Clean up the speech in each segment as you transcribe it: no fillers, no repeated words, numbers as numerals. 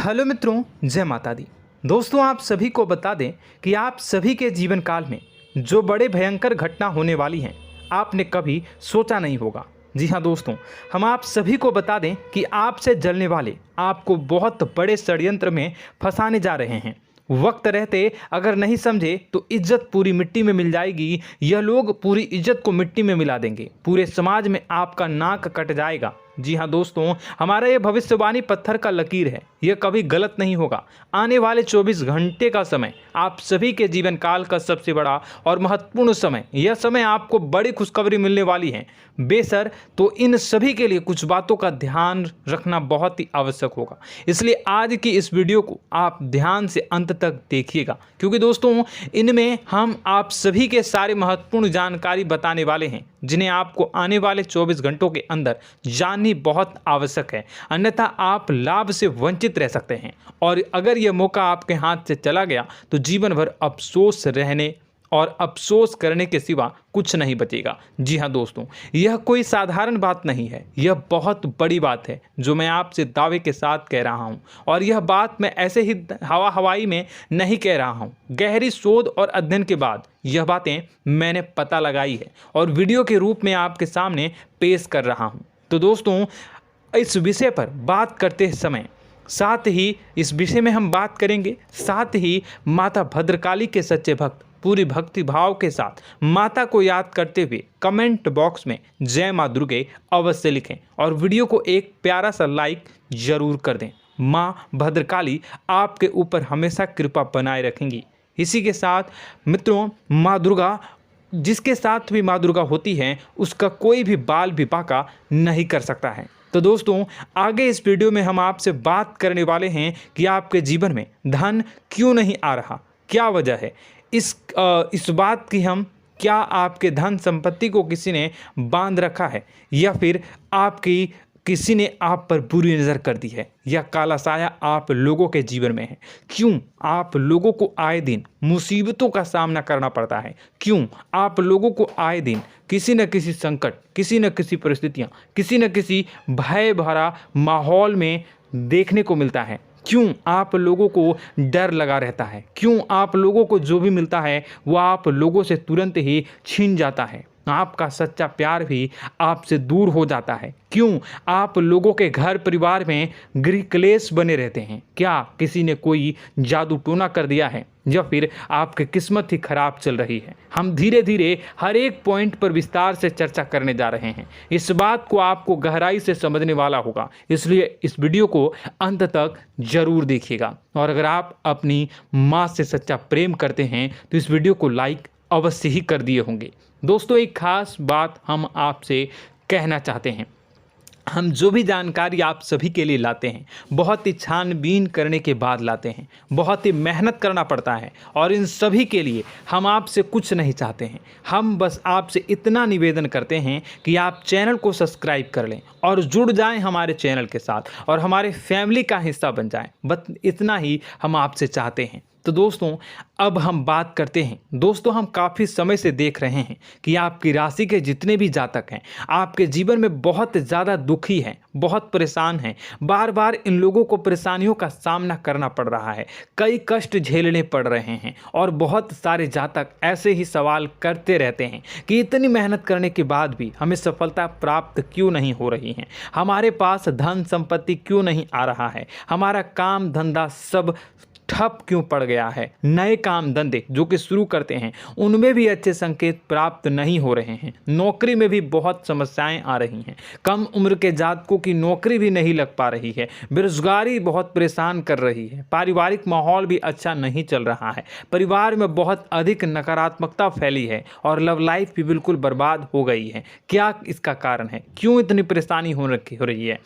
Hello मित्रों, जय माता दी। दोस्तों, आप सभी को बता दें कि आप सभी के जीवन काल में जो बड़े भयंकर घटना होने वाली हैं, आपने कभी सोचा नहीं होगा। जी हाँ दोस्तों, हम आप सभी को बता दें कि आपसे जलने वाले आपको बहुत बड़े षड्यंत्र में फंसाने जा रहे हैं। वक्त रहते अगर नहीं समझे तो इज्जत पूरी मिट्टी में मिल जाएगी। यह लोग पूरी इज्जत को मिट्टी में मिला देंगे। पूरे समाज में आपका नाक कट जाएगा। जी हाँ दोस्तों, हमारा ये भविष्यवाणी पत्थर का लकीर है, यह कभी गलत नहीं होगा। आने वाले 24 घंटे का समय आप सभी के जीवन काल का सबसे बड़ा और महत्वपूर्ण समय। यह समय आपको बड़ी खुशखबरी मिलने वाली है बेसर, तो इन सभी के लिए कुछ बातों का ध्यान रखना बहुत ही आवश्यक होगा। इसलिए आज की इस वीडियो को आप ध्यान से अंत तक देखिएगा, क्योंकि दोस्तों इनमें हम आप सभी के सारे महत्वपूर्ण जानकारी बताने वाले हैं, जिन्हें आपको आने वाले 24 घंटों के अंदर जाननी बहुत आवश्यक है। अन्यथा आप लाभ से वंचित रह सकते हैं, और अगर यह मौका आपके हाथ से चला गया तो जीवन भर अफसोस रहने और अफसोस करने के सिवा कुछ नहीं बचेगा। जी हाँ दोस्तों, यह कोई साधारण बात नहीं है, यह बहुत बड़ी बात है जो मैं आपसे दावे के साथ कह रहा हूँ। और यह बात मैं ऐसे ही हवाई में नहीं कह रहा हूँ। गहरी शोध और अध्ययन के बाद यह बातें मैंने पता लगाई है और वीडियो के रूप में आपके सामने पेश कर रहा हूँ। तो दोस्तों, इस विषय पर बात करते समय साथ ही इस विषय में हम बात करेंगे, साथ ही माता भद्रकाली के सच्चे भक्त पूरी भक्ति भाव के साथ माता को याद करते हुए कमेंट बॉक्स में जय माँ दुर्गे अवश्य लिखें और वीडियो को एक प्यारा सा लाइक जरूर कर दें। माँ भद्रकाली आपके ऊपर हमेशा कृपा बनाए रखेंगी। इसी के साथ मित्रों, माँ दुर्गा, जिसके साथ भी माँ दुर्गा होती हैं, उसका कोई भी बाल भी बांका नहीं कर सकता है। तो दोस्तों, आगे इस वीडियो में हम आपसे बात करने वाले हैं कि आपके जीवन में धन क्यों नहीं आ रहा, क्या वजह है इस बात की। हम क्या आपके धन संपत्ति को किसी ने बांध रखा है, या फिर आपकी किसी ने आप पर बुरी नज़र कर दी है, या काला साया आप लोगों के जीवन में है। क्यों आप लोगों को आए दिन मुसीबतों का सामना करना पड़ता है, क्यों आप लोगों को आए दिन किसी न किसी संकट, किसी न किसी परिस्थितियाँ, किसी न किसी भय भरा माहौल में देखने को मिलता है, क्यों आप लोगों को डर लगा रहता है, क्यों आप लोगों को जो भी मिलता है वो आप लोगों से तुरंत ही छीन जाता है, आपका सच्चा प्यार भी आपसे दूर हो जाता है, क्यों आप लोगों के घर परिवार में गृह क्लेश बने रहते हैं। क्या किसी ने कोई जादू टोना कर दिया है, या फिर आपकी किस्मत ही खराब चल रही है। हम धीरे धीरे हर एक पॉइंट पर विस्तार से चर्चा करने जा रहे हैं। इस बात को आपको गहराई से समझने वाला होगा, इसलिए इस वीडियो को अंत तक जरूर देखिएगा। और अगर आप अपनी माँ से सच्चा प्रेम करते हैं तो इस वीडियो को लाइक अवश्य ही कर दिए होंगे। दोस्तों, एक खास बात हम आपसे कहना चाहते हैं। हम जो भी जानकारी आप सभी के लिए लाते हैं, बहुत ही छानबीन करने के बाद लाते हैं, बहुत ही मेहनत करना पड़ता है, और इन सभी के लिए हम आपसे कुछ नहीं चाहते हैं। हम बस आपसे इतना निवेदन करते हैं कि आप चैनल को सब्सक्राइब कर लें और जुड़ जाएं हमारे चैनल के साथ और हमारे फैमिली का हिस्सा बन जाएं। बस इतना ही हम आपसे चाहते हैं। तो दोस्तों, अब हम बात करते हैं। दोस्तों, हम काफ़ी समय से देख रहे हैं कि आपकी राशि के जितने भी जातक हैं, आपके जीवन में बहुत ज़्यादा दुखी हैं, बहुत परेशान हैं। बार बार इन लोगों को परेशानियों का सामना करना पड़ रहा है, कई कष्ट झेलने पड़ रहे हैं, और बहुत सारे जातक ऐसे ही सवाल करते रहते हैं कि इतनी मेहनत करने के बाद भी हमें सफलता प्राप्त क्यों नहीं हो रही है, हमारे पास धन संपत्ति क्यों नहीं आ रहा है, हमारा काम धंधा सब ठप क्यों पड़ गया है, नए काम धंधे जो कि शुरू करते हैं उनमें भी अच्छे संकेत प्राप्त नहीं हो रहे हैं, नौकरी में भी बहुत समस्याएं आ रही हैं, कम उम्र के जातकों की नौकरी भी नहीं लग पा रही है, बेरोजगारी बहुत परेशान कर रही है, पारिवारिक माहौल भी अच्छा नहीं चल रहा है, परिवार में बहुत अधिक नकारात्मकता फैली है, और लव लाइफ भी बिल्कुल बर्बाद हो गई है। क्या इसका कारण है, क्यों इतनी परेशानी हो रही है?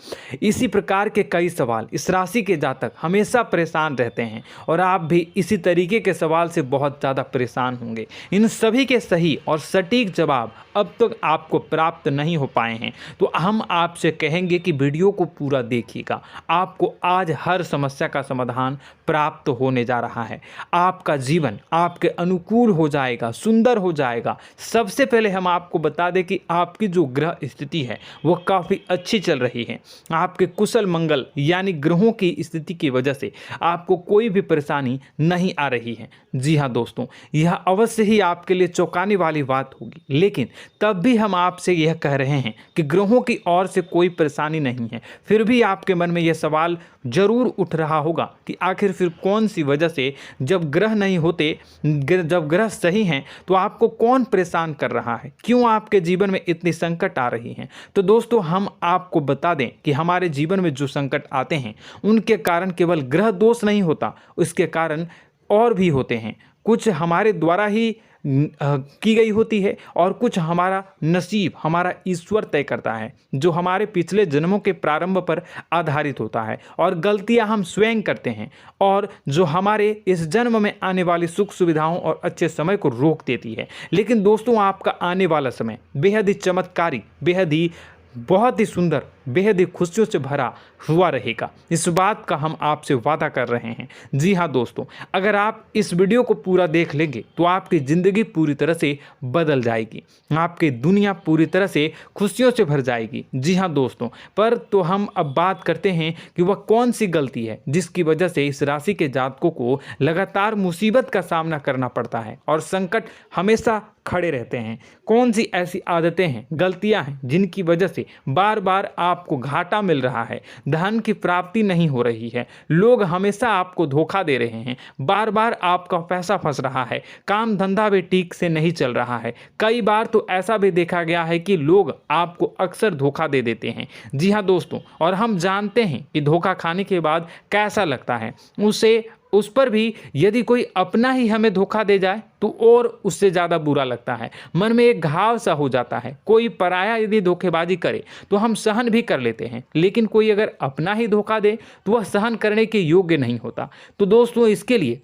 इसी प्रकार के कई सवाल इस राशि के जातक हमेशा परेशान रहते हैं, और आप भी इसी तरीके के सवाल से बहुत ज़्यादा परेशान होंगे। इन सभी के सही और सटीक जवाब अब तक आपको प्राप्त नहीं हो पाए हैं, तो हम आपसे कहेंगे कि वीडियो को पूरा देखिएगा। आपको आज हर समस्या का समाधान प्राप्त होने जा रहा है। आपका जीवन आपके अनुकूल हो जाएगा, सुंदर हो जाएगा। सबसे पहले हम आपको बता दें कि आपकी जो ग्रह स्थिति है वो काफ़ी अच्छी चल रही है। आपके कुशल मंगल यानी ग्रहों की स्थिति की वजह से आपको कोई भी परेशानी नहीं आ रही है। जी हाँ दोस्तों, यह अवश्य ही आपके लिए चौंकाने वाली बात होगी, लेकिन तब भी हम आपसे यह कह रहे हैं कि ग्रहों की ओर से कोई परेशानी नहीं है। फिर भी आपके मन में यह सवाल जरूर उठ रहा होगा कि आखिर फिर कौन सी वजह से, जब ग्रह नहीं होते, जब ग्रह सही हैं, तो आपको कौन परेशान कर रहा है, क्यों आपके जीवन में इतनी संकट आ रही हैं। तो दोस्तों, हम आपको बता दें कि हमारे जीवन में जो संकट आते हैं उनके कारण केवल ग्रह दोष नहीं होता, उसके कारण और भी होते हैं। कुछ हमारे द्वारा ही की गई होती है और कुछ हमारा नसीब, हमारा ईश्वर तय करता है, जो हमारे पिछले जन्मों के प्रारंभ पर आधारित होता है। और गलतियां हम स्वयं करते हैं और जो हमारे इस जन्म में आने वाली सुख सुविधाओं और अच्छे समय को रोक देती है। लेकिन दोस्तों, आपका आने वाला समय बेहद ही चमत्कारी, बेहद ही बहुत ही सुंदर, बेहद ही खुशियों से भरा हुआ रहेगा। इस बात का हम आपसे वादा कर रहे हैं। जी हाँ दोस्तों, अगर आप इस वीडियो को पूरा देख लेंगे तो आपकी ज़िंदगी पूरी तरह से बदल जाएगी, आपकी दुनिया पूरी तरह से खुशियों से भर जाएगी। जी हाँ दोस्तों, पर तो हम अब बात करते हैं कि वह कौन सी गलती है जिसकी वजह से इस राशि के जातकों को लगातार मुसीबत का सामना करना पड़ता है और संकट हमेशा खड़े रहते हैं। कौन सी ऐसी आदतें हैं, गलतियां हैं जिनकी वजह से बार बार आपको घाटा मिल रहा है, धन की प्राप्ति नहीं हो रही है, लोग हमेशा आपको धोखा दे रहे हैं, बार बार आपका पैसा फंस रहा है, काम धंधा भी ठीक से नहीं चल रहा है। कई बार तो ऐसा भी देखा गया है कि लोग आपको अक्सर धोखा दे देते हैं। जी हाँ दोस्तों, और हम जानते हैं कि धोखा खाने के बाद कैसा लगता है। उस पर भी यदि कोई अपना ही हमें धोखा दे जाए तो और उससे ज़्यादा बुरा लगता है, मन में एक घाव सा हो जाता है। कोई पराया यदि धोखेबाजी करे तो हम सहन भी कर लेते हैं, लेकिन कोई अगर अपना ही धोखा दे तो वह सहन करने के योग्य नहीं होता। तो दोस्तों, इसके लिए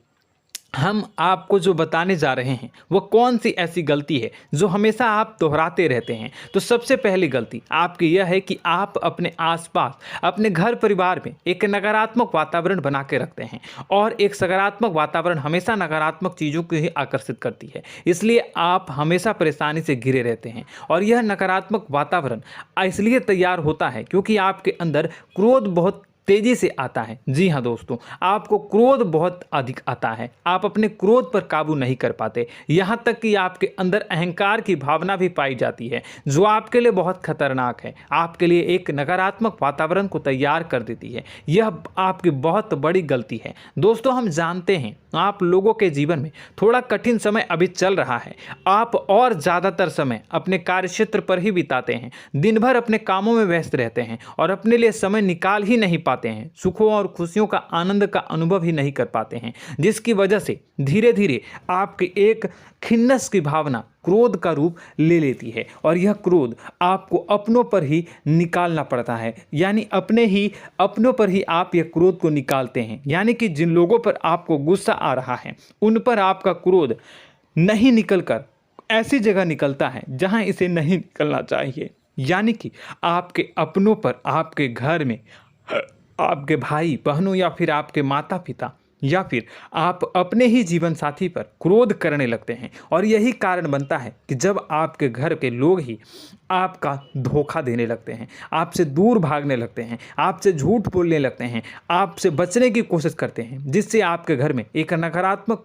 हम आपको जो बताने जा रहे हैं वो कौन सी ऐसी गलती है जो हमेशा आप दोहराते रहते हैं। तो सबसे पहली गलती आपकी यह है कि आप अपने आसपास, अपने घर परिवार में एक नकारात्मक वातावरण बना के रखते हैं, और एक सकारात्मक वातावरण हमेशा नकारात्मक चीज़ों को ही आकर्षित करती है। इसलिए आप हमेशा परेशानी से घिरे रहते हैं, और यह नकारात्मक वातावरण इसलिए तैयार होता है क्योंकि आपके अंदर क्रोध बहुत तेजी से आता है। जी हाँ दोस्तों, आपको क्रोध बहुत अधिक आता है, आप अपने क्रोध पर काबू नहीं कर पाते, यहाँ तक कि आपके अंदर अहंकार की भावना भी पाई जाती है, जो आपके लिए बहुत खतरनाक है, आपके लिए एक नकारात्मक वातावरण को तैयार कर देती है। यह आपकी बहुत बड़ी गलती है। दोस्तों, हम जानते हैं आप लोगों के जीवन में थोड़ा कठिन समय अभी चल रहा है। आप और ज़्यादातर समय अपने कार्यक्षेत्र पर ही बिताते हैं, दिन भर अपने कामों में व्यस्त रहते हैं और अपने लिए समय निकाल ही नहीं पाते हैं, सुखों और खुशियों का आनंद का अनुभव ही नहीं कर पाते हैं, जिसकी वजह से धीरे धीरे आपकी एक खिन्नस की भावना क्रोध का रूप ले लेती है, और यह क्रोध आपको अपनों पर ही निकालना पड़ता है। यानी अपनों पर ही आप यह क्रोध को निकालते हैं। यानी कि जिन लोगों पर आपको गुस्सा आ रहा है उन पर आपका क्रोध नहीं निकलकर ऐसी जगह निकलता है जहां इसे नहीं निकलना चाहिए। यानी कि आपके अपनों पर, आपके घर में, आपके भाई बहनों या फिर आपके माता पिता या फिर आप अपने ही जीवन साथी पर क्रोध करने लगते हैं, और यही कारण बनता है कि जब आपके घर के लोग ही आपका धोखा देने लगते हैं, आपसे दूर भागने लगते हैं, आपसे झूठ बोलने लगते हैं, आपसे बचने की कोशिश करते हैं, जिससे आपके घर में एक नकारात्मक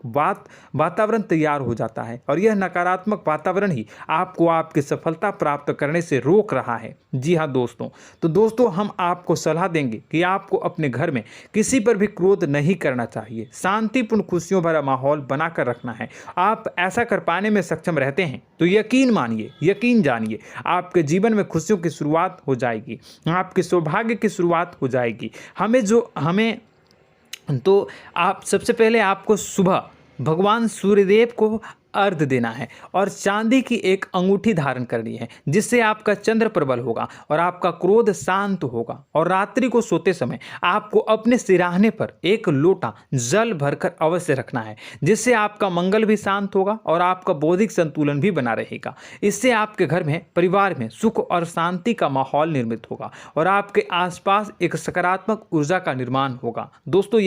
वातावरण तैयार हो जाता है, और यह नकारात्मक वातावरण ही आपको आपकी सफलता प्राप्त करने से रोक रहा है। जी हाँ दोस्तों, तो दोस्तों, हम आपको सलाह देंगे कि आपको अपने घर में किसी पर भी क्रोध नहीं करना चाहिए, शांतिपूर्ण खुशियों भरा माहौल बनाकर रखना है। आप ऐसा कर पाने में सक्षम रहते हैं तो यकीन मानिए, यकीन जानिए, आपके जीवन में खुशियों की शुरुआत हो जाएगी, आपके सौभाग्य की शुरुआत हो जाएगी। आप सबसे पहले आपको सुबह भगवान सूर्यदेव को अर्घ्य देना है और चांदी की एक अंगूठी धारण करनी है, जिससे आपका चंद्र प्रबल होगा और आपका क्रोध शांत होगा। और रात्रि को सोते समय आपको अपने सिरहाने पर एक लोटा जल भरकर अवश्य रखना है, जिससे आपका मंगल भी शांत होगा और आपका बौद्धिक संतुलन भी बना रहेगा। इससे आपके घर में, परिवार में सुख और शांति का माहौल निर्मित होगा और आपके आसपास एक सकारात्मक ऊर्जा का निर्माण होगा। दोस्तों,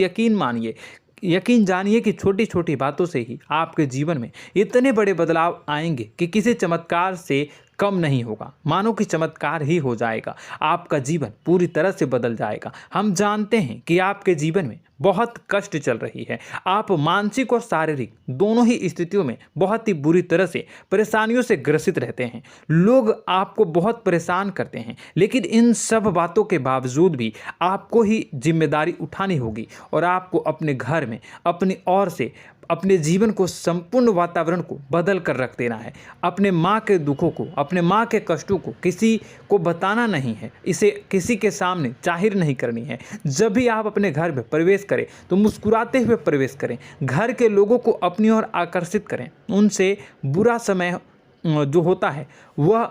यकीन जानिए कि छोटी छोटी बातों से ही आपके जीवन में इतने बड़े बदलाव आएंगे कि किसी चमत्कार से कम नहीं होगा। मानो कि चमत्कार ही हो जाएगा, आपका जीवन पूरी तरह से बदल जाएगा। हम जानते हैं कि आपके जीवन में बहुत कष्ट चल रही है, आप मानसिक और शारीरिक दोनों ही स्थितियों में बहुत ही बुरी तरह से परेशानियों से ग्रसित रहते हैं। लोग आपको बहुत परेशान करते हैं, लेकिन इन सब बातों के बावजूद भी आपको ही जिम्मेदारी उठानी होगी और आपको अपने घर में अपनी ओर से अपने जीवन को, संपूर्ण वातावरण को बदल कर रख देना है। अपने माँ के दुखों को, अपने माँ के कष्टों को किसी को बताना नहीं है, इसे किसी के सामने जाहिर नहीं करनी है। जब भी आप अपने घर में प्रवेश करें तो मुस्कुराते हुए प्रवेश करें, घर के लोगों को अपनी ओर आकर्षित करें। उनसे बुरा समय जो होता है वह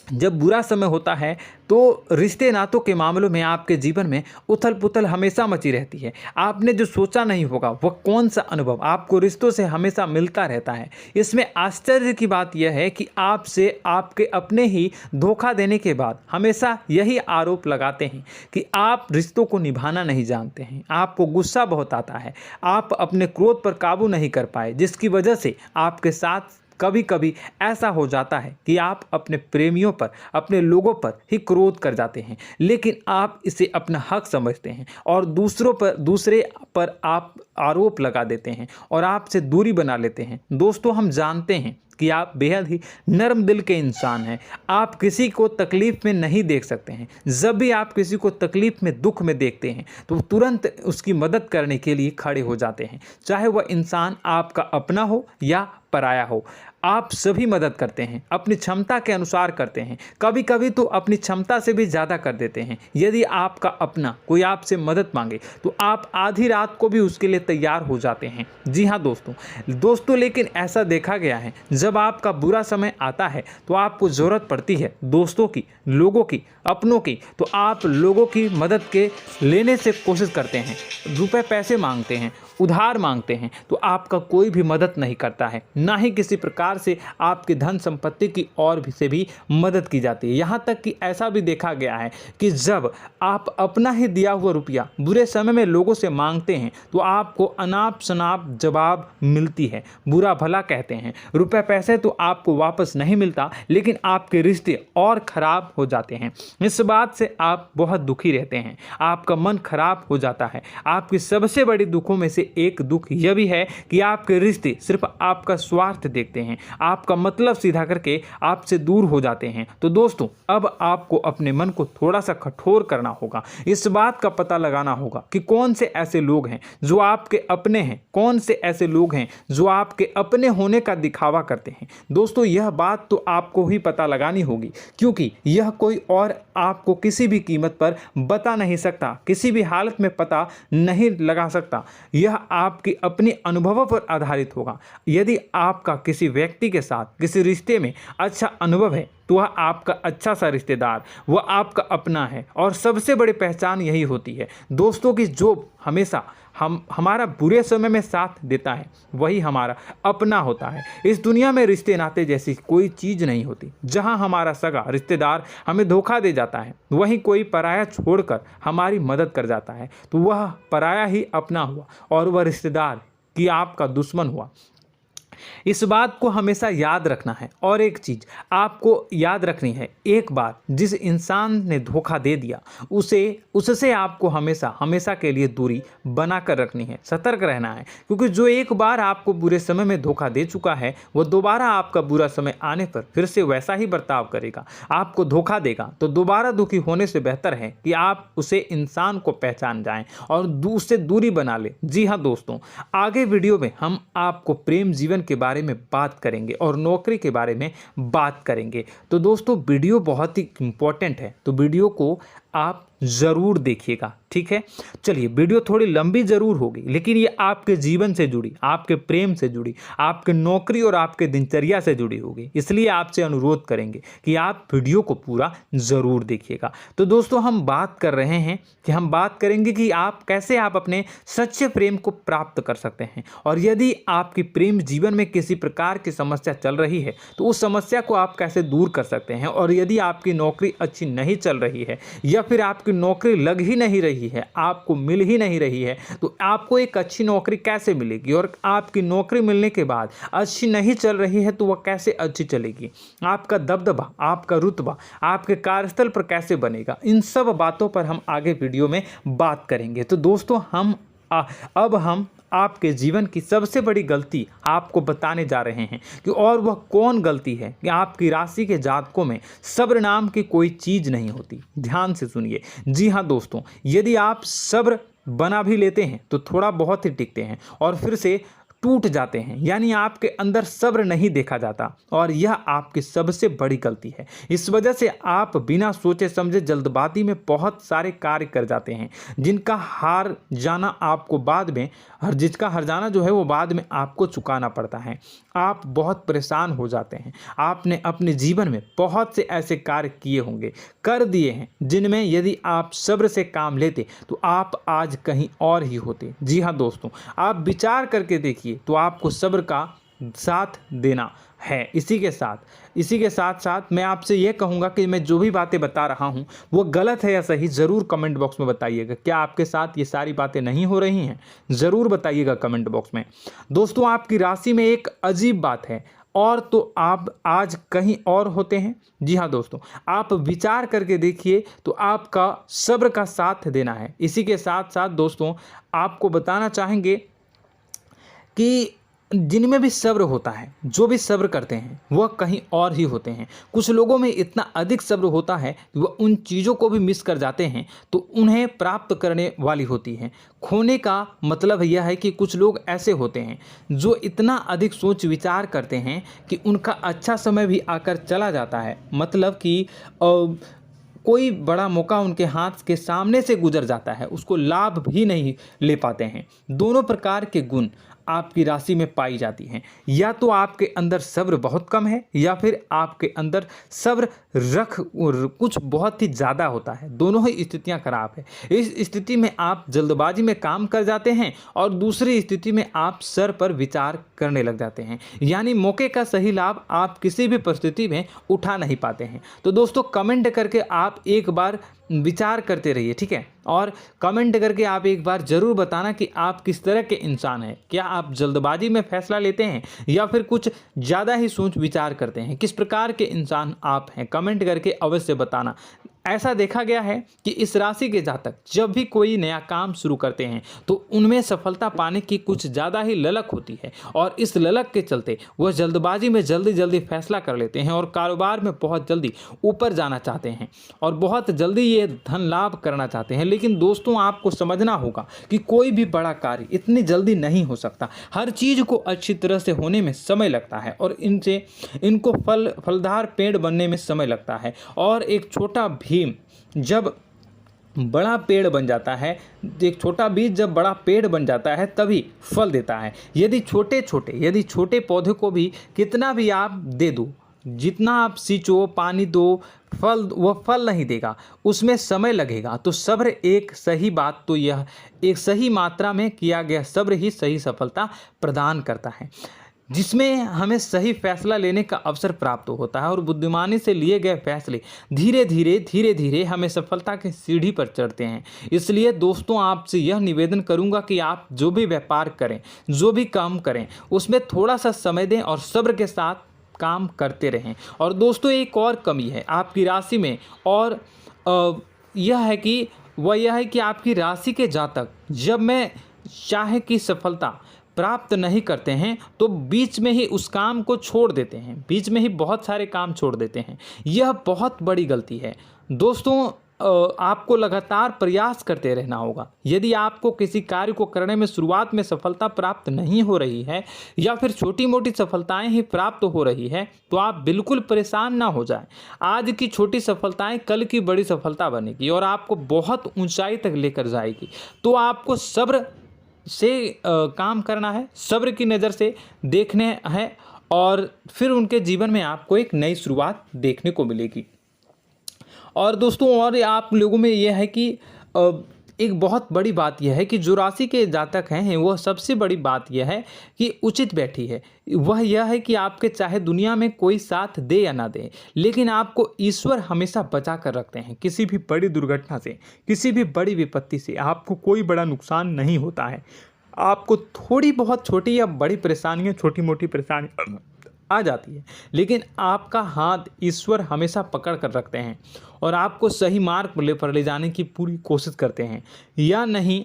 जब बुरा समय होता है तो रिश्ते नातों के मामलों में आपके जीवन में उथल पुथल हमेशा मची रहती है। आपने जो सोचा नहीं होगा वह कौन सा अनुभव आपको रिश्तों से हमेशा मिलता रहता है। इसमें आश्चर्य की बात यह है कि आपसे आपके अपने ही धोखा देने के बाद हमेशा यही आरोप लगाते हैं कि आप रिश्तों को निभाना नहीं जानते हैं, आपको गुस्सा बहुत आता है, आप अपने क्रोध पर काबू नहीं कर पाए, जिसकी वजह से आपके साथ कभी कभी ऐसा हो जाता है कि आप अपने प्रेमियों पर, अपने लोगों पर ही क्रोध कर जाते हैं, लेकिन आप इसे अपना हक समझते हैं और दूसरे पर आप आरोप लगा देते हैं और आपसे दूरी बना लेते हैं। दोस्तों, हम जानते हैं कि आप बेहद ही नर्म दिल के इंसान हैं। आप किसी को तकलीफ में नहीं देख सकते हैं। जब भी आप किसी को तकलीफ में, दुख में देखते हैं तो तुरंत उसकी मदद करने के लिए खड़े हो जाते हैं, चाहे वह इंसान आपका अपना हो या पराया हो। आप सभी मदद करते हैं, अपनी क्षमता के अनुसार करते हैं, कभी कभी तो अपनी क्षमता से भी ज़्यादा कर देते हैं। यदि आपका अपना कोई आपसे मदद मांगे तो आप आधी रात को भी उसके लिए तैयार हो जाते हैं। जी हाँ दोस्तों, लेकिन ऐसा देखा गया है, जब आपका बुरा समय आता है तो आपको ज़रूरत पड़ती है दोस्तों की, लोगों की, अपनों की, तो आप लोगों की मदद के लेने से कोशिश करते हैं, रुपए पैसे मांगते हैं, उधार मांगते हैं, तो आपका कोई भी मदद नहीं करता है, ना ही किसी प्रकार से आपकी धन संपत्ति की ओर से भी मदद की जाती है। यहाँ तक कि ऐसा भी देखा गया है कि जब आप अपना ही दिया हुआ रुपया बुरे समय में लोगों से मांगते हैं तो आपको अनाप शनाप जवाब मिलती है, बुरा भला कहते हैं। रुपए पैसे तो आपको वापस नहीं मिलता, लेकिन आपके रिश्ते और खराब हो जाते हैं। इस बात से आप बहुत दुखी रहते हैं, आपका मन खराब हो जाता है। आपकी सबसे बड़ी दुखों में से एक दुख यह भी है कि आपके रिश्ते सिर्फ आपका स्वार्थ देखते हैं, आपका मतलब सीधा करके आपसे दूर हो जाते हैं। तो दोस्तों, अब आपको अपने मन को थोड़ा सा कठोर करना होगा, इस बात का पता लगाना होगा कि कौन से ऐसे लोग हैं जो आपके अपने हैं, कौन से ऐसे लोग हैं जो आपके अपने होने का दिखावा करते हैं। दोस्तों, यह बात तो आपको ही पता लगानी होगी, क्योंकि यह कोई और आपको किसी भी कीमत पर बता नहीं सकता, किसी भी हालत में पता नहीं लगा सकता। यह आपके अपने अनुभवों पर आधारित होगा। यदि आपका किसी व्यक्ति के साथ किसी रिश्ते में अच्छा अनुभव है तो वह आपका अच्छा सा रिश्तेदार, वह आपका अपना है। और सबसे बड़ी पहचान यही होती है दोस्तों की जो हमेशा हमारा बुरे समय में साथ देता है वही हमारा अपना होता है। इस दुनिया में रिश्ते नाते जैसी कोई चीज़ नहीं होती। जहां हमारा सगा रिश्तेदार हमें धोखा दे जाता है, वहीं कोई पराया छोड़कर हमारी मदद कर जाता है, तो वह पराया ही अपना हुआ और वह रिश्तेदार की आपका दुश्मन हुआ। इस बात को हमेशा याद रखना है। और एक चीज़ आपको याद रखनी है, एक बार जिस इंसान ने धोखा दे दिया उससे आपको हमेशा के लिए दूरी बना कर रखनी है, सतर्क रहना है। क्योंकि जो एक बार आपको बुरे समय में धोखा दे चुका है वो दोबारा आपका बुरा समय आने पर फिर से वैसा ही बर्ताव करेगा, आपको धोखा देगा। तो दोबारा दुखी होने से बेहतर है कि आप उसे इंसान को पहचान जाएं और उससे दूरी बना लें। जी हाँ दोस्तों, आगे वीडियो में हम आपको प्रेम जीवन के बारे में बात करेंगे और नौकरी के बारे में बात करेंगे। तो दोस्तों, वीडियो बहुत ही इम्पोर्टेंट है, तो वीडियो को आप ज़रूर देखिएगा, ठीक है। चलिए, वीडियो थोड़ी लंबी ज़रूर होगी, लेकिन ये आपके जीवन से जुड़ी, आपके प्रेम से जुड़ी, आपके नौकरी और आपके दिनचर्या से जुड़ी होगी, इसलिए आपसे अनुरोध करेंगे कि आप वीडियो को पूरा ज़रूर देखिएगा। तो दोस्तों, हम बात कर रहे हैं कि हम बात करेंगे कि आप कैसे आप अपने सच्चे प्रेम को प्राप्त कर सकते हैं, और यदि आपकी प्रेम जीवन में किसी प्रकार की समस्या चल रही है तो उस समस्या को आप कैसे दूर कर सकते हैं, और यदि आपकी नौकरी अच्छी नहीं चल रही है या फिर आपकी नौकरी लग ही नहीं रही है, आपको मिल ही नहीं रही है, तो आपको एक अच्छी नौकरी कैसे मिलेगी, और आपकी नौकरी मिलने के बाद अच्छी नहीं चल रही है तो वह कैसे अच्छी चलेगी, आपका दबदबा, आपका रुतबा आपके कार्यस्थल पर कैसे बनेगा, इन सब बातों पर हम आगे वीडियो में बात करेंगे। तो दोस्तों, अब हम आपके जीवन की सबसे बड़ी गलती आपको बताने जा रहे हैं कि और वह कौन गलती है कि आपकी राशि के जातकों में सब्र नाम की कोई चीज़ नहीं होती। ध्यान से सुनिए। जी हाँ दोस्तों, यदि आप सब्र बना भी लेते हैं तो थोड़ा बहुत ही टिकते हैं और फिर से टूट जाते हैं, यानी आपके अंदर सब्र नहीं देखा जाता, और यह आपकी सबसे बड़ी गलती है। इस वजह से आप बिना सोचे समझे जल्दबाजी में बहुत सारे कार्य कर जाते हैं, जिसका हार जाना जो है वो बाद में आपको चुकाना पड़ता है। आप बहुत परेशान हो जाते हैं। आपने अपने जीवन में बहुत से ऐसे कार्य किए होंगे, कर दिए हैं, जिनमें यदि आप सब्र से काम लेते तो आप आज कहीं और ही होते। जी हाँ दोस्तों, आप विचार करके देखिए तो आपको सब्र का साथ देना है। इसी के साथ साथ मैं आपसे यह कहूँगा कि मैं जो भी बातें बता रहा हूँ वो गलत है या सही, ज़रूर कमेंट बॉक्स में बताइएगा। क्या आपके साथ ये सारी बातें नहीं हो रही हैं? ज़रूर बताइएगा कमेंट बॉक्स में। दोस्तों, आपकी राशि में एक अजीब बात है, और तो आप आज कहीं और होते हैं। जी हाँ दोस्तों, आप विचार करके देखिए तो आपका सब्र का साथ देना है। इसी के साथ साथ दोस्तों, आपको बताना चाहेंगे कि जिनमें भी सब्र होता है, जो भी सब्र करते हैं वह कहीं और ही होते हैं। कुछ लोगों में इतना अधिक सब्र होता है कि वह उन चीज़ों को भी मिस कर जाते हैं तो उन्हें प्राप्त करने वाली होती हैं। खोने का मतलब यह है कि कुछ लोग ऐसे होते हैं जो इतना अधिक सोच विचार करते हैं कि उनका अच्छा समय भी आकर चला जाता है, मतलब कि कोई बड़ा मौका उनके हाथ के सामने से गुजर जाता है, उसको लाभ भी नहीं ले पाते हैं। दोनों प्रकार के गुण आपकी राशि में पाई जाती हैं। या तो आपके अंदर सब्र बहुत कम है, या फिर आपके अंदर सब्र कुछ बहुत ही ज़्यादा होता है। दोनों ही स्थितियां खराब है। इस स्थिति में आप जल्दबाजी में काम कर जाते हैं, और दूसरी स्थिति में आप सर पर विचार करने लग जाते हैं, यानी मौके का सही लाभ आप किसी भी परिस्थिति में उठा नहीं पाते हैं। तो दोस्तों, कमेंट करके आप एक बार विचार करते रहिए, ठीक है, और कमेंट करके आप एक बार ज़रूर बताना कि आप किस तरह के इंसान हैं। क्या आप जल्दबाजी में फैसला लेते हैं या फिर कुछ ज़्यादा ही सोच विचार करते हैं? किस प्रकार के इंसान आप हैं, कमेंट करके अवश्य बताना। ऐसा देखा गया है कि इस राशि के जातक जब भी कोई नया काम शुरू करते हैं तो उनमें सफलता पाने की कुछ ज़्यादा ही ललक होती है, और इस ललक के चलते वह जल्दबाजी में जल्दी फैसला कर लेते हैं और कारोबार में बहुत जल्दी ऊपर जाना चाहते हैं और बहुत जल्दी ये धन लाभ करना चाहते हैं। लेकिन दोस्तों, आपको समझना होगा कि कोई भी बड़ा कार्य इतनी जल्दी नहीं हो सकता। हर चीज़ को अच्छी तरह से होने में समय लगता है, और इनको फलदार पेड़ बनने में समय लगता है। और एक छोटा भीम जब बड़ा पेड़ बन जाता है, एक छोटा बीज जब बड़ा पेड़ बन जाता है तभी फल देता है। यदि छोटे पौधे को भी कितना भी आप दे दो, जितना आप सींचो, पानी दो, वह फल नहीं देगा, उसमें समय लगेगा। तो सब्र एक सही मात्रा में किया गया सब्र ही सही सफलता प्रदान करता है, जिसमें हमें सही फैसला लेने का अवसर प्राप्त होता है, और बुद्धिमानी से लिए गए फैसले धीरे धीरे हमें सफलता की सीढ़ी पर चढ़ते हैं। इसलिए दोस्तों, आपसे यह निवेदन करूंगा कि आप जो भी व्यापार करें, जो भी काम करें, उसमें थोड़ा सा समय दें और सब्र के साथ काम करते रहें। और दोस्तों, एक और कमी है आपकी राशि में, और यह है कि आपकी राशि के जातक जब में चाहे की सफलता प्राप्त नहीं करते हैं तो बीच में ही उस काम को छोड़ देते हैं, बीच में ही बहुत सारे काम छोड़ देते हैं। यह बहुत बड़ी गलती है दोस्तों। आपको लगातार प्रयास करते रहना होगा। यदि आपको किसी कार्य को करने में शुरुआत में सफलता प्राप्त नहीं हो रही है या फिर छोटी मोटी सफलताएं ही प्राप्त हो रही है तो आप बिल्कुल परेशान ना हो जाएं। आज की छोटी सफलताएं कल की बड़ी सफलता बनेगी और आपको बहुत ऊंचाई तक लेकर जाएगी। तो आपको सब्र से काम करना है, सब्र की नज़र से देखने हैं और फिर उनके जीवन में आपको एक नई शुरुआत देखने को मिलेगी। और दोस्तों और आप लोगों में यह है कि एक बहुत बड़ी बात यह है कि जो राशि के जातक हैं वह सबसे बड़ी बात यह है कि उचित बैठी है। वह यह है कि आपके चाहे दुनिया में कोई साथ दे या ना दे, लेकिन आपको ईश्वर हमेशा बचा कर रखते हैं। किसी भी बड़ी दुर्घटना से, किसी भी बड़ी विपत्ति से आपको कोई बड़ा नुकसान नहीं होता है। आपको थोड़ी बहुत छोटी या बड़ी परेशानियाँ, छोटी मोटी परेशानी आ जाती है, लेकिन आपका हाथ ईश्वर हमेशा पकड़ कर रखते हैं और आपको सही मार्ग पर ले जाने की पूरी कोशिश करते हैं। या नहीं,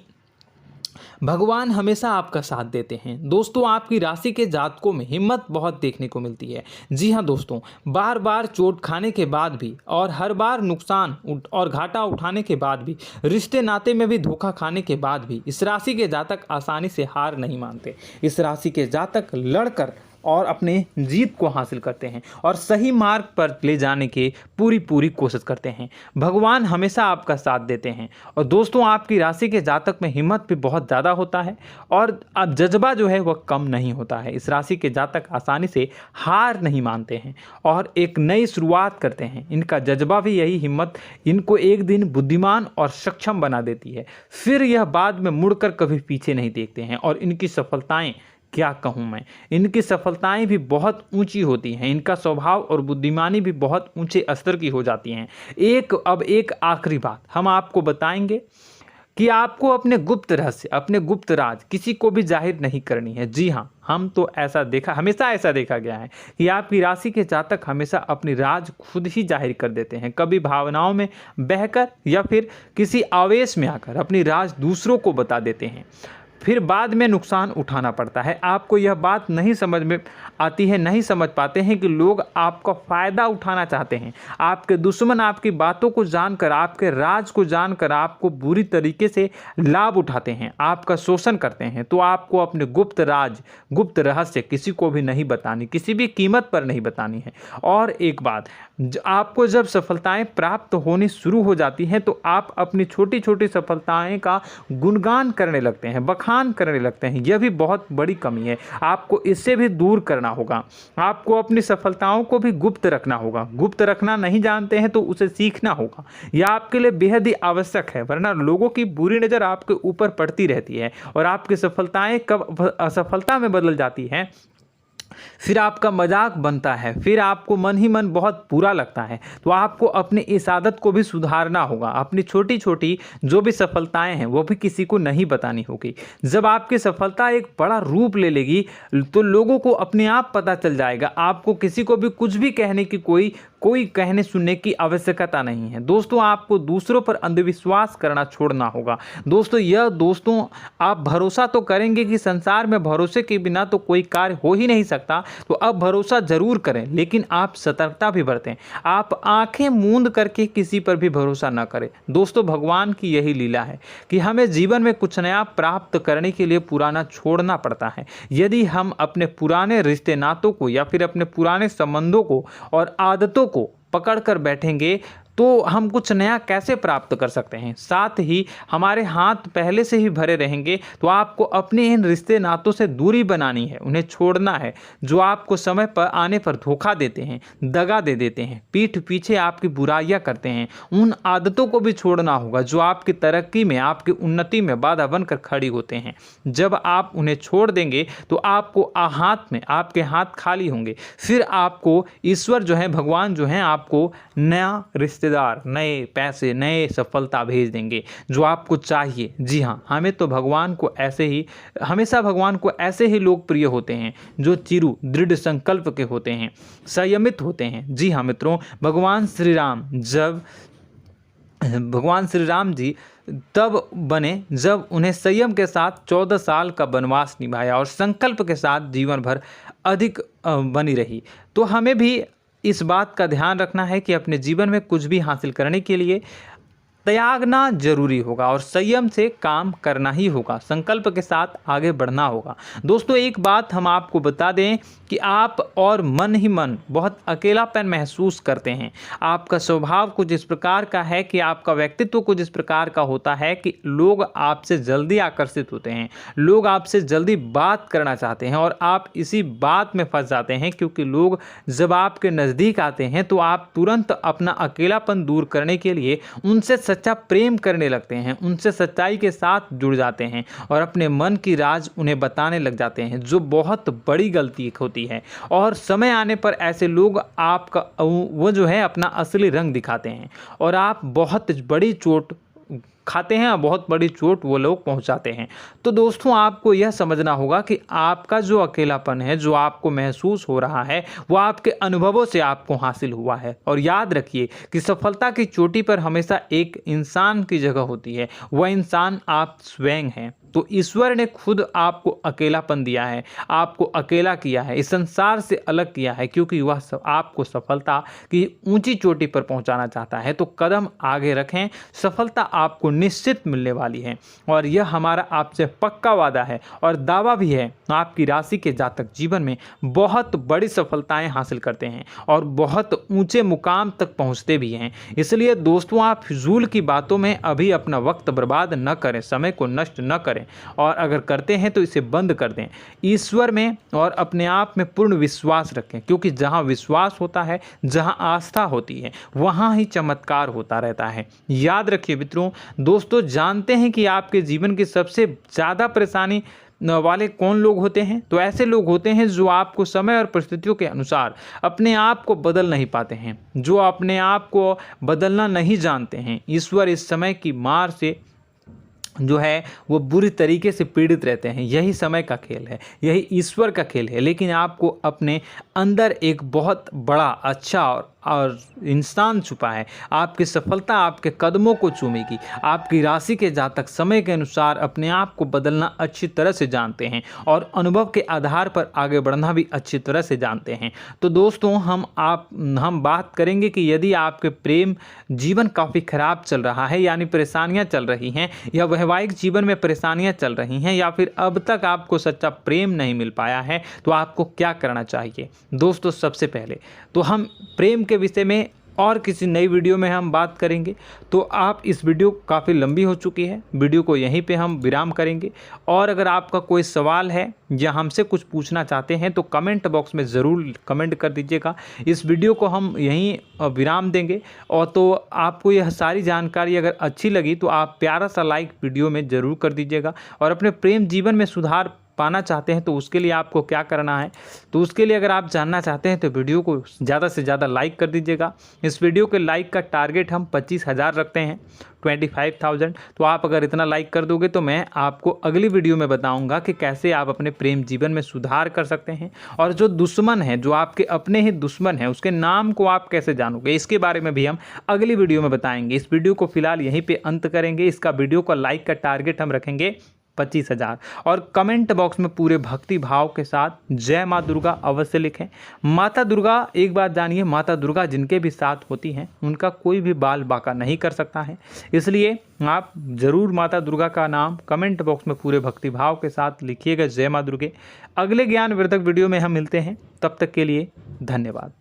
भगवान हमेशा आपका साथ देते हैं। दोस्तों आपकी राशि के जातकों में हिम्मत बहुत देखने को मिलती है। जी हाँ दोस्तों, बार बार चोट खाने के बाद भी और हर बार नुकसान और घाटा उठाने के बाद भी, रिश्ते नाते में भी धोखा खाने के बाद भी इस राशि के जातक आसानी से हार नहीं मानते। इस राशि के जातक लड़कर और अपने जीत को हासिल करते हैं और सही मार्ग पर ले जाने की पूरी कोशिश करते हैं। भगवान हमेशा आपका साथ देते हैं। और दोस्तों आपकी राशि के जातक में हिम्मत भी बहुत ज़्यादा होता है और अब जज्बा जो है वह कम नहीं होता है। इस राशि के जातक आसानी से हार नहीं मानते हैं और एक नई शुरुआत करते हैं। इनका जज्बा भी यही हिम्मत इनको एक दिन बुद्धिमान और सक्षम बना देती है। फिर यह बाद में मुड़कर कभी पीछे नहीं देखते हैं और इनकी सफलताएं, क्या कहूँ मैं, इनकी सफलताएं भी बहुत ऊंची होती हैं। इनका स्वभाव और बुद्धिमानी भी बहुत ऊंचे स्तर की हो जाती हैं। अब एक आखिरी बात हम आपको बताएंगे कि आपको अपने गुप्त रहस्य, अपने गुप्त राज किसी को भी जाहिर नहीं करनी है। जी हाँ, हम तो हमेशा ऐसा देखा गया है कि आपकी राशि के जातक हमेशा अपनी राज खुद ही जाहिर कर देते हैं। कभी भावनाओं में बहकर या फिर किसी आवेश में आकर अपनी राज दूसरों को बता देते हैं, फिर बाद में नुकसान उठाना पड़ता है। आपको यह बात नहीं समझ में आती है, नहीं समझ पाते हैं कि लोग आपका फ़ायदा उठाना चाहते हैं। आपके दुश्मन आपकी बातों को जानकर, आपके राज को जानकर आपको बुरी तरीके से लाभ उठाते हैं, आपका शोषण करते हैं। तो आपको अपने गुप्त राज, गुप्त रहस्य किसी को भी नहीं बतानी, किसी भी कीमत पर नहीं बतानी है। और एक बात, आपको जब सफलताएं प्राप्त होनी शुरू हो जाती हैं तो आप अपनी छोटी छोटी सफलताएं का गुणगान करने लगते हैं, बखान करने लगते हैं। यह भी बहुत बड़ी कमी है, आपको इससे भी दूर करना होगा। आपको अपनी सफलताओं को भी गुप्त रखना होगा। गुप्त रखना नहीं जानते हैं तो उसे सीखना होगा। यह आपके लिए बेहद ही आवश्यक है, वरना लोगों की बुरी नज़र आपके ऊपर पड़ती रहती है और आपकी सफलताएं कब असफलता में बदल जाती हैं, फिर आपका मजाक बनता है, फिर आपको मन ही मन बहुत बुरा लगता है। तो आपको अपनी इस आदत को भी सुधारना होगा। अपनी छोटी छोटी जो भी सफलताएं हैं वो भी किसी को नहीं बतानी होगी। जब आपकी सफलता एक बड़ा रूप ले लेगी तो लोगों को अपने आप पता चल जाएगा। आपको किसी को भी कुछ भी कहने की कोई कहने सुनने की आवश्यकता नहीं है। दोस्तों आपको दूसरों पर अंधविश्वास करना छोड़ना होगा। दोस्तों आप भरोसा तो करेंगे कि संसार में भरोसे के बिना तो कोई कार्य हो ही नहीं सकता, तो अब भरोसा जरूर करें, लेकिन आप सतर्कता भी बरतें। आप आंखें मूंद करके किसी पर भी भरोसा न करें। दोस्तों भगवान की यही लीला है कि हमें जीवन में कुछ नया प्राप्त करने के लिए पुराना छोड़ना पड़ता है। यदि हम अपने पुराने रिश्ते नातों को या फिर अपने पुराने संबंधों को और आदतों को पकड़ कर बैठेंगे तो हम कुछ नया कैसे प्राप्त कर सकते हैं। साथ ही हमारे हाथ पहले से ही भरे रहेंगे। तो आपको अपने इन रिश्ते नातों से दूरी बनानी है, उन्हें छोड़ना है जो आपको समय पर आने पर धोखा देते हैं, दगा दे देते हैं, पीठ पीछे आपकी बुराइयां करते हैं। उन आदतों को भी छोड़ना होगा जो आपकी तरक्की में, आपकी उन्नति में बाधा बनकर खड़ी होते हैं। जब आप उन्हें छोड़ देंगे तो आपको आपके हाथ खाली होंगे। फिर आपको ईश्वर जो है, भगवान जो है, आपको नया रिश्तेदार, नए पैसे, नए सफलता भेज देंगे जो आपको चाहिए। जी हाँ, हमेशा भगवान को ऐसे ही लोग प्रिय होते हैं जो चिरु दृढ़ संकल्प के होते हैं, संयमित होते हैं। जी हाँ मित्रों, भगवान श्री राम जी तब बने जब उन्हें संयम के साथ 14 साल का वनवास निभाया और संकल्प के साथ जीवन भर अधिक बनी रही। तो हमें भी इस बात का ध्यान रखना है कि अपने जीवन में कुछ भी हासिल करने के लिए त्यागना जरूरी होगा और संयम से काम करना ही होगा। संकल्प के साथ आगे बढ़ना होगा। दोस्तों एक बात हम आपको बता दें कि आप और मन ही मन बहुत अकेलापन महसूस करते हैं। आपका स्वभाव कुछ इस प्रकार का है कि आपका व्यक्तित्व कुछ इस प्रकार का होता है कि लोग आपसे जल्दी आकर्षित होते हैं, लोग आपसे जल्दी बात करना चाहते हैं और आप इसी बात में फंस जाते हैं, क्योंकि लोग जब आपके नज़दीक आते हैं तो आप तुरंत अपना अकेलापन दूर करने के लिए उनसे सच्चा प्रेम करने लगते हैं, उनसे सच्चाई के साथ जुड़ जाते हैं और अपने मन की राज उन्हें बताने लग जाते हैं, जो बहुत बड़ी गलती होती है। और समय आने पर ऐसे लोग आपका वो जो है अपना असली रंग दिखाते हैं और आप बहुत बड़ी चोट खाते हैं और बहुत बड़ी चोट वो लोग पहुंचाते हैं। तो दोस्तों आपको यह समझना होगा कि आपका जो अकेलापन है, जो आपको महसूस हो रहा है, वो आपके अनुभवों से आपको हासिल हुआ है। और याद रखिए कि सफलता की चोटी पर हमेशा एक इंसान की जगह होती है, वह इंसान आप स्वयं हैं। तो ईश्वर ने खुद आपको अकेलापन दिया है, आपको अकेला किया है, इस संसार से अलग किया है, क्योंकि वह आपको सफलता की ऊंची चोटी पर पहुंचाना चाहता है। तो कदम आगे रखें, सफलता आपको निश्चित मिलने वाली है और यह हमारा आपसे पक्का वादा है और दावा भी है। आपकी राशि के जातक जीवन में बहुत बड़ी सफलताएं हासिल करते हैं और बहुत ऊंचे मुकाम तक पहुंचते भी हैं। इसलिए दोस्तों आप फिजूल की बातों में अभी अपना वक्त बर्बाद न करें, समय को नष्ट न करें और अगर करते हैं तो इसे बंद कर दें। ईश्वर में और अपने आप में पूर्ण विश्वास रखें, क्योंकि जहां विश्वास होता है, जहां आस्था होती है, वहां ही चमत्कार होता रहता है। याद रखिए मित्रों, दोस्तों जानते हैं कि आपके जीवन की सबसे ज़्यादा परेशानी वाले कौन लोग होते हैं? तो ऐसे लोग होते हैं जो आपको समय और परिस्थितियों के अनुसार अपने आप को बदल नहीं पाते हैं, जो अपने आप को बदलना नहीं जानते हैं। ईश्वर इस समय की मार से जो है वो बुरी तरीके से पीड़ित रहते हैं। यही समय का खेल है, यही ईश्वर का खेल है। लेकिन आपको अपने अंदर एक बहुत बड़ा अच्छा और इंसान छुपा है। आपकी सफलता आपके कदमों को चूमेगी। आपकी राशि के जातक समय के अनुसार अपने आप को बदलना अच्छी तरह से जानते हैं और अनुभव के आधार पर आगे बढ़ना भी अच्छी तरह से जानते हैं। तो दोस्तों हम बात करेंगे कि यदि आपके प्रेम जीवन काफ़ी खराब चल रहा है, यानी परेशानियां चल रही हैं, या वैवाहिक जीवन में परेशानियां चल रही हैं, या फिर अब तक आपको सच्चा प्रेम नहीं मिल पाया है, तो आपको क्या करना चाहिए? दोस्तों सबसे पहले तो हम प्रेम के विषय में और किसी नई वीडियो में हम बात करेंगे। तो आप इस वीडियो काफ़ी लंबी हो चुकी है, वीडियो को यहीं पे हम विराम करेंगे। और अगर आपका कोई सवाल है या हमसे कुछ पूछना चाहते हैं तो कमेंट बॉक्स में ज़रूर कमेंट कर दीजिएगा। इस वीडियो को हम यहीं विराम देंगे। और तो आपको यह सारी जानकारी अगर अच्छी लगी तो आप प्यारा सा लाइक वीडियो में ज़रूर कर दीजिएगा। और अपने प्रेम जीवन में सुधार पाना चाहते हैं तो उसके लिए आपको क्या करना है, तो उसके लिए अगर आप जानना चाहते हैं तो वीडियो को ज़्यादा से ज़्यादा लाइक कर दीजिएगा। इस वीडियो के लाइक का टारगेट हम 25,000 रखते हैं, 25,000। तो आप अगर इतना लाइक कर दोगे तो मैं आपको अगली वीडियो में बताऊंगा कि कैसे आप अपने प्रेम जीवन में सुधार कर सकते हैं। और जो दुश्मन है, जो आपके अपने ही दुश्मन है, उसके नाम को आप कैसे जानोगे, इसके बारे में भी हम अगली वीडियो में बताएंगे। इस वीडियो को फिलहाल यहीं पे अंत करेंगे। इसका वीडियो का लाइक का टारगेट हम रखेंगे 25,000। और कमेंट बॉक्स में पूरे भक्ति भाव के साथ जय माँ दुर्गा अवश्य लिखें। माता दुर्गा, एक बात जानिए, माता दुर्गा जिनके भी साथ होती हैं उनका कोई भी बाल बाका नहीं कर सकता है। इसलिए आप ज़रूर माता दुर्गा का नाम कमेंट बॉक्स में पूरे भक्ति भाव के साथ लिखिएगा, जय माँ दुर्गे। अगले ज्ञानवर्धक वीडियो में हम मिलते हैं, तब तक के लिए धन्यवाद।